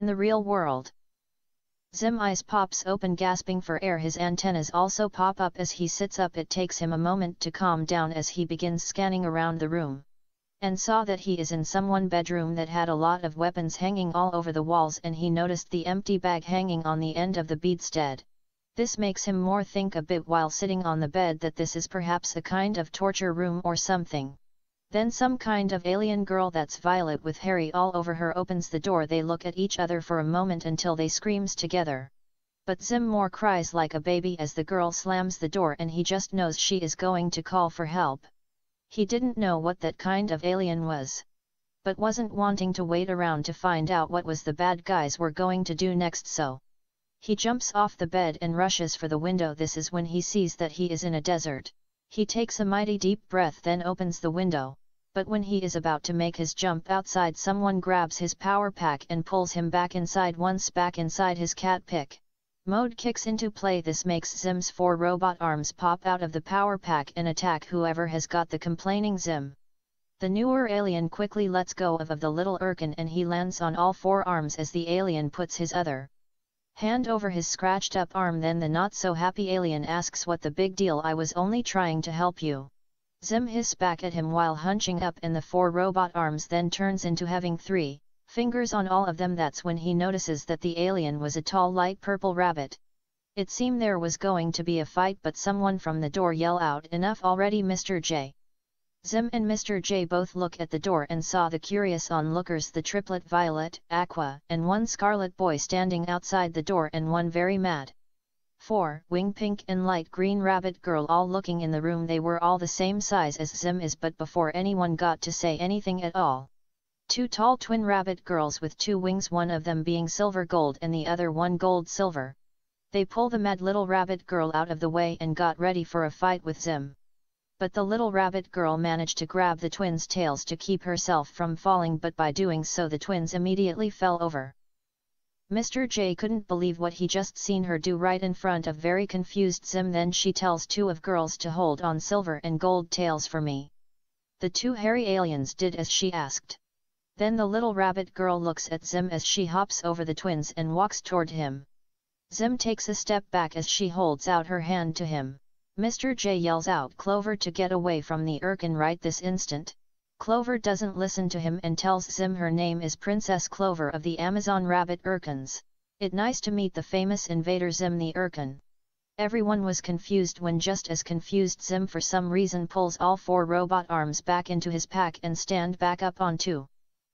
In the real world. Zim eyes pops open gasping for air. His antennas also pop up as he sits up. It takes him a moment to calm down as he begins scanning around the room. And saw that he is in someone's bedroom that had a lot of weapons hanging all over the walls, and he noticed the empty bag hanging on the end of the bedstead. This makes him more think a bit while sitting on the bed that this is perhaps a kind of torture room or something. Then some kind of alien girl that's violet with Harry all over her opens the door. They look at each other for a moment until they screams together. But Zim more cries like a baby as the girl slams the door, and he just knows she is going to call for help. He didn't know what that kind of alien was, but wasn't wanting to wait around to find out what was the bad guys were going to do next, so he jumps off the bed and rushes for the window. This is when he sees that he is in a desert. He takes a mighty deep breath, then opens the window. But when he is about to make his jump outside, someone grabs his power pack and pulls him back inside. Once back inside, his cat pick mode kicks into play. This makes Zim's 4 robot arms pop out of the power pack and attack whoever has got the complaining Zim. The newer alien quickly lets go of the little Irken, and he lands on all 4 arms as the alien puts his other hand over his scratched up arm. Then the not so happy alien asks, "What the big deal? I was only trying to help you." Zim hisses back at him while hunching up, and the 4 robot arms then turns into having 3 fingers on all of them. That's when he notices that the alien was a tall light purple rabbit. It seemed there was going to be a fight, but someone from the door yell out, "Enough already, Mr. J." Zim and Mr. J both look at the door and saw the curious onlookers, the Triplet, Violet, Aqua, and 1 Scarlet boy standing outside the door, and 1 very mad 4 wing pink and light green rabbit girl all looking in the room. They were all the same size as Zim is, but before anyone got to say anything at all, 2 tall twin rabbit girls with 2 wings, one of them being silver gold and the other one gold silver. They pull the mad little rabbit girl out of the way and got ready for a fight with Zim. But the little rabbit girl managed to grab the twins' tails to keep herself from falling, but by doing so the twins immediately fell over. Mr. J couldn't believe what he just seen her do right in front of very confused Zim. Then she tells 2 of girls to hold on silver and gold tails for me. The 2 hairy aliens did as she asked. Then the little rabbit girl looks at Zim as she hops over the twins and walks toward him. Zim takes a step back as she holds out her hand to him. Mr. J yells out Clover to get away from the Irken right this instant. Clover doesn't listen to him and tells Zim her name is Princess Clover of the Amazon Rabbit Irkens. It nice to meet the famous Invader Zim the Irken. Everyone was confused when just as confused Zim for some reason pulls all 4 robot arms back into his pack and stand back up on 2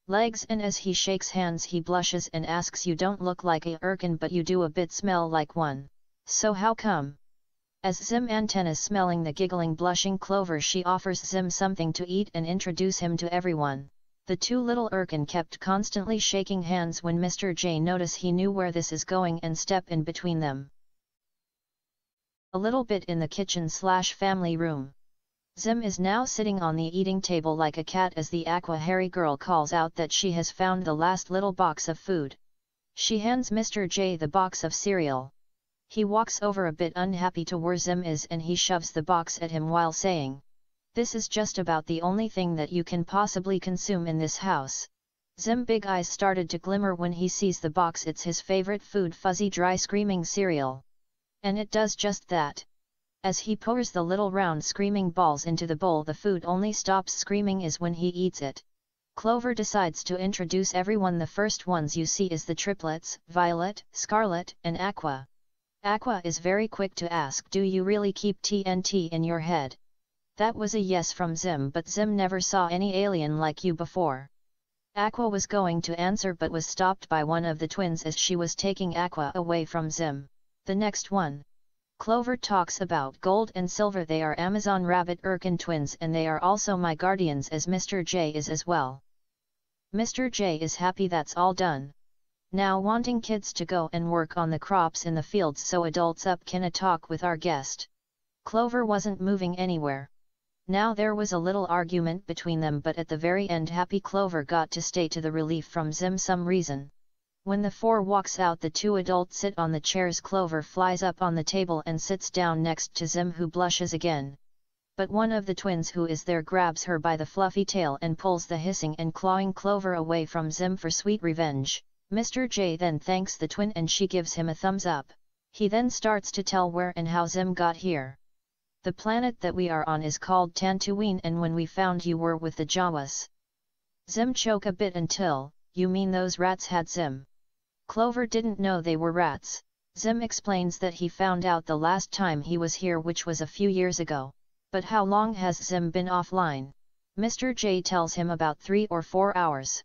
legs, and as he shakes hands he blushes and asks, "You don't look like a Irken, but you do a bit smell like one. So how come?" As Zim antennas smelling the giggling blushing Clover, she offers Zim something to eat and introduce him to everyone. The 2 little Irken kept constantly shaking hands when Mr. J noticed he knew where this is going and step in between them. A little bit in the kitchen/family room. Zim is now sitting on the eating table like a cat as the Aqua hairy girl calls out that she has found the last little box of food. She hands Mr. J the box of cereal. He walks over a bit unhappy to where Zim is and he shoves the box at him while saying, "This is just about the only thing that you can possibly consume in this house." Zim big eyes started to glimmer when he sees the box. It's his favorite food, fuzzy dry screaming cereal. And it does just that. As he pours the little round screaming balls into the bowl, the food only stops screaming is when he eats it. Clover decides to introduce everyone. The first ones you see is the triplets, Violet, Scarlet, and Aqua. Aqua is very quick to ask, "Do you really keep TNT in your head?" That was a yes from Zim, but Zim never saw any alien like you before. Aqua was going to answer but was stopped by one of the twins as she was taking Aqua away from Zim. The next one. Clover talks about gold and silver. They are Amazon Rabbit Irken Twins, and they are also my guardians, as Mr. J is as well. Mr. J is happy that's all done. Now wanting kids to go and work on the crops in the fields so adults up can talk with our guest. Clover wasn't moving anywhere. Now there was a little argument between them, but at the very end happy Clover got to stay to the relief from Zim some reason. When the 4 walks out, the 2 adults sit on the chairs. Clover flies up on the table and sits down next to Zim, who blushes again. But one of the twins who is there grabs her by the fluffy tail and pulls the hissing and clawing Clover away from Zim for sweet revenge. Mr. J then thanks the twin and she gives him a thumbs up. He then starts to tell where and how Zim got here. The planet that we are on is called Tatooine and when we found you were with the Jawas. Zim choke a bit until, you mean those rats had Zim? Clover didn't know they were rats. Zim explains that he found out the last time he was here which was a few years ago. But how long has Zim been offline? Mr. J tells him about 3 or 4 hours.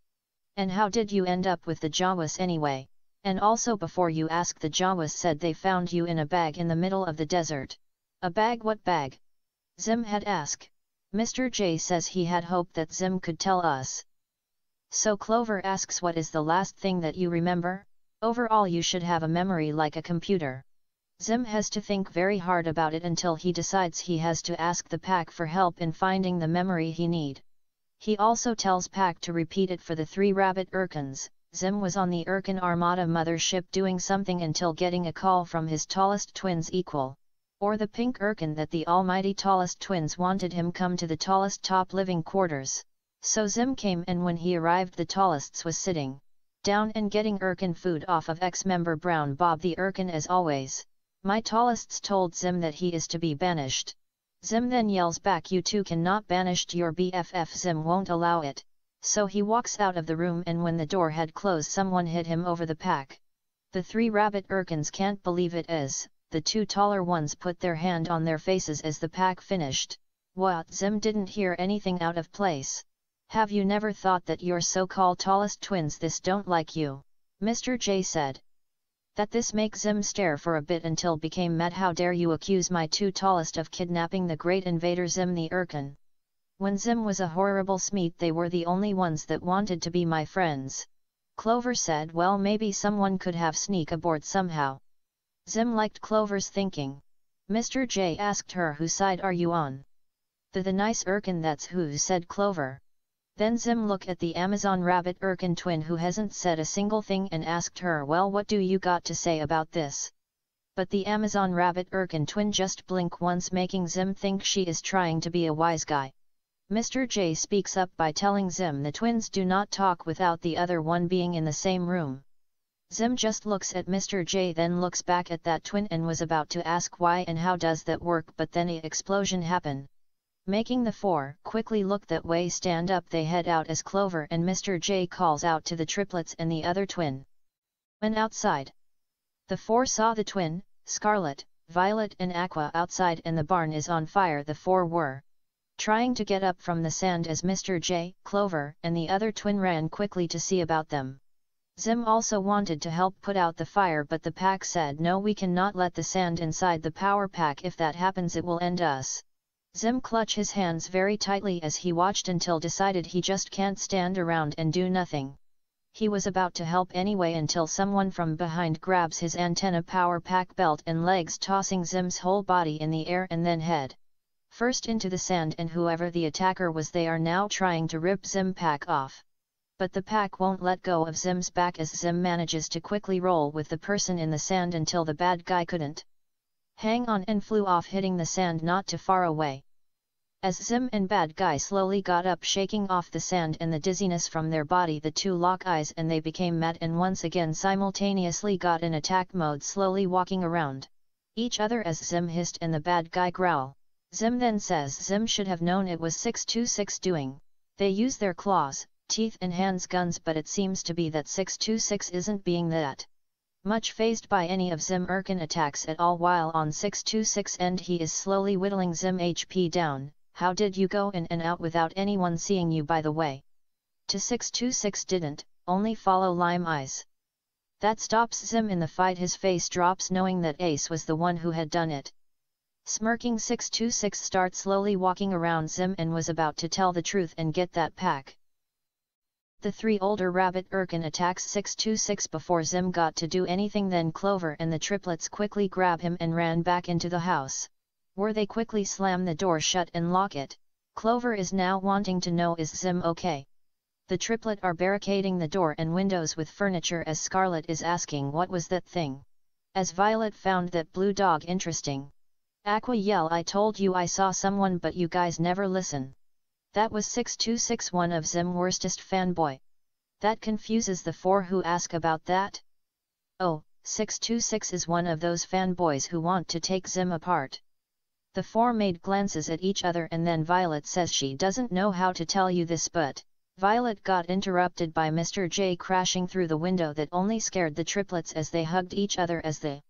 And how did you end up with the Jawas anyway? And also before you ask, the Jawas said they found you in a bag in the middle of the desert. A bag? What bag? Zim had asked. Mr. J says he had hoped that Zim could tell us. So Clover asks, what is the last thing that you remember? Overall you should have a memory like a computer. Zim has to think very hard about it until he decides he has to ask the pack for help in finding the memory he need. He also tells Pack to repeat it for the 3 Rabbit Irkens. Zim was on the Irken Armada mothership doing something until getting a call from his tallest twins equal. Or the pink Irken that the almighty tallest twins wanted him come to the tallest top living quarters. So Zim came and when he arrived the tallests was sitting down and getting Irken food off of ex-member Brown Bob the Irken as always. My tallests told Zim that he is to be banished. Zim then yells back, you two cannot banish your BFF. Zim won't allow it. So he walks out of the room and when the door had closed someone hit him over the pack. The 3 Rabbit Irkens can't believe it as the 2 taller ones put their hand on their faces as the pack finished. What? Zim didn't hear anything out of place. Have you never thought that your so-called tallest twins this don't like you? Mr. J said. That this make Zim stare for a bit until became mad. How dare you accuse my 2 tallest of kidnapping the great Invader Zim the Irken? When Zim was a horrible smeet they were the only ones that wanted to be my friends. Clover said, well maybe someone could have sneak aboard somehow. Zim liked Clover's thinking. Mr. J asked her, whose side are you on? The nice Irken, that's who, said Clover. Then Zim looked at the Amazon Rabbit Irken twin who hasn't said a single thing and asked her, well what do you got to say about this? But the Amazon Rabbit Irken twin just blink once making Zim think she is trying to be a wise guy. Mr. J speaks up by telling Zim the twins do not talk without the other one being in the same room. Zim just looks at Mr. J then looks back at that twin and was about to ask why and how does that work, but then an explosion happen. Making the 4 quickly look that way, stand up, they head out as Clover and Mr. J calls out to the triplets and the other twin. When outside, the 4 saw the twin, Scarlet, Violet and Aqua outside and the barn is on fire. The 4 were trying to get up from the sand as Mr. J, Clover and the other twin ran quickly to see about them. Zim also wanted to help put out the fire but the pack said no, we cannot let the sand inside the power pack, if that happens it will end us. Zim clutched his hands very tightly as he watched until decided he just can't stand around and do nothing. He was about to help anyway until someone from behind grabs his antenna power pack belt and legs, tossing Zim's whole body in the air and then head first into the sand, and whoever the attacker was they are now trying to rip Zim pack off. But the pack won't let go of Zim's back as Zim manages to quickly roll with the person in the sand until the bad guy couldn't hang on and flew off, hitting the sand not too far away. As Zim and bad guy slowly got up, shaking off the sand and the dizziness from their body, the 2 lock eyes and they became mad and once again simultaneously got in attack mode, slowly walking around each other as Zim hissed and the bad guy growl. Zim then says Zim should have known it was 626 doing. They use their claws, teeth and hands guns, but it seems to be that 626 isn't being that much phased by any of Zim Irken attacks at all. While on 626 end he is slowly whittling Zim HP down. How did you go in and out without anyone seeing you, by the way? To 626 didn't, only follow lime eyes. That stops Zim in the fight. His face drops knowing that Ace was the one who had done it. Smirking, 626 starts slowly walking around Zim and was about to tell the truth and get that pack. The 3 older Rabbit Irken attacks 626 before Zim got to do anything. Then Clover and the triplets quickly grab him and ran back into the house, where they quickly slam the door shut and lock it. Clover is now wanting to know, is Zim okay? The triplet are barricading the door and windows with furniture as Scarlet is asking what was that thing. As Violet found that blue dog interesting. Aqua yell, I told you I saw someone but you guys never listen. That was 626, one of Zim worstest fanboy. That confuses the four who ask about that. Oh, 626 is one of those fanboys who want to take Zim apart. The four made glances at each other and then Violet says she doesn't know how to tell you this, but Violet got interrupted by Mr. J crashing through the window that only scared the triplets as they hugged each other as the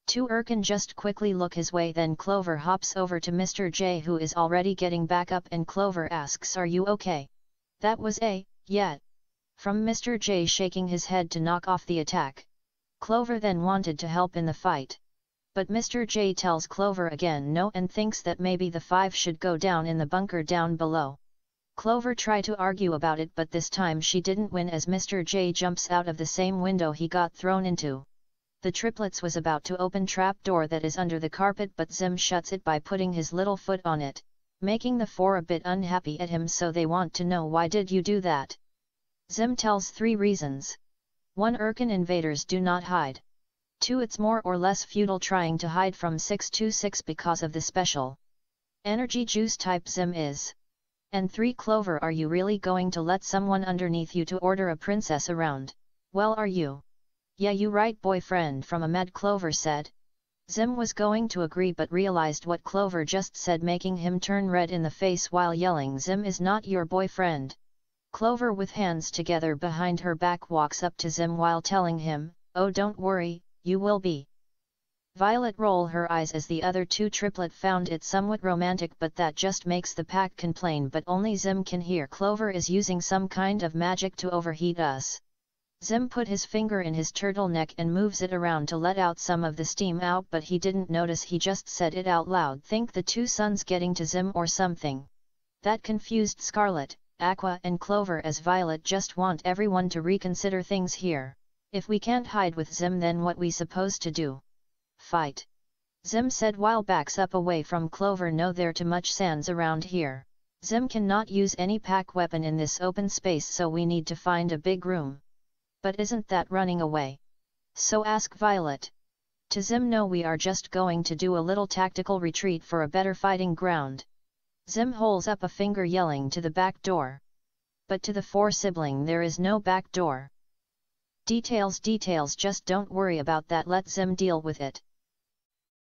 two Irken just quickly look his way. Then Clover hops over to Mr. J, who is already getting back up, and Clover asks, "Are you okay?" That was a "yeah" from Mr. J, shaking his head to knock off the attack. Clover then wanted to help in the fight. But Mr. J tells Clover again no and thinks that maybe the five should go down in the bunker down below. Clover tried to argue about it, but this time she didn't win as Mr. J jumps out of the same window he got thrown into. The triplets was about to open trap door that is under the carpet, but Zim shuts it by putting his little foot on it, making the four a bit unhappy at him, so they want to know why did you do that. Zim tells 3 reasons. 1. Irken invaders do not hide. 2. It's more or less futile trying to hide from 626 because of the special energy juice type Zim is. And 3. Clover, are you really going to let someone underneath you to order a princess around? Well, are you? Yeah, you right, boyfriend from a mad, Clover said. Zim was going to agree but realized what Clover just said, making him turn red in the face while yelling, "Zim is not your boyfriend." Clover, with hands together behind her back, walks up to Zim while telling him, "Oh, don't worry, you will be." Violet rolled her eyes as the other two triplet found it somewhat romantic, but that just makes the pack complain, but only Zim can hear Clover is using some kind of magic to overheat us. Zim put his finger in his turtleneck and moves it around to let out some of the steam out, but he didn't notice he just said it out loud, "Think the two suns getting to Zim or something." That confused Scarlet, Aqua and Clover, as Violet just want everyone to reconsider things here. If we can't hide with Zim, then what we supposed to do? Fight. Zim said while backs up away from Clover. "No, there too much sands around here. Zim cannot use any pack weapon in this open space, so we need to find a big room." "But isn't that running away?" So ask Violet. To Zim, "No, we are just going to do a little tactical retreat for a better fighting ground." Zim holds up a finger yelling to the back door. But to the four sibling, there is no back door. Details, just don't worry about that, let Zim deal with it.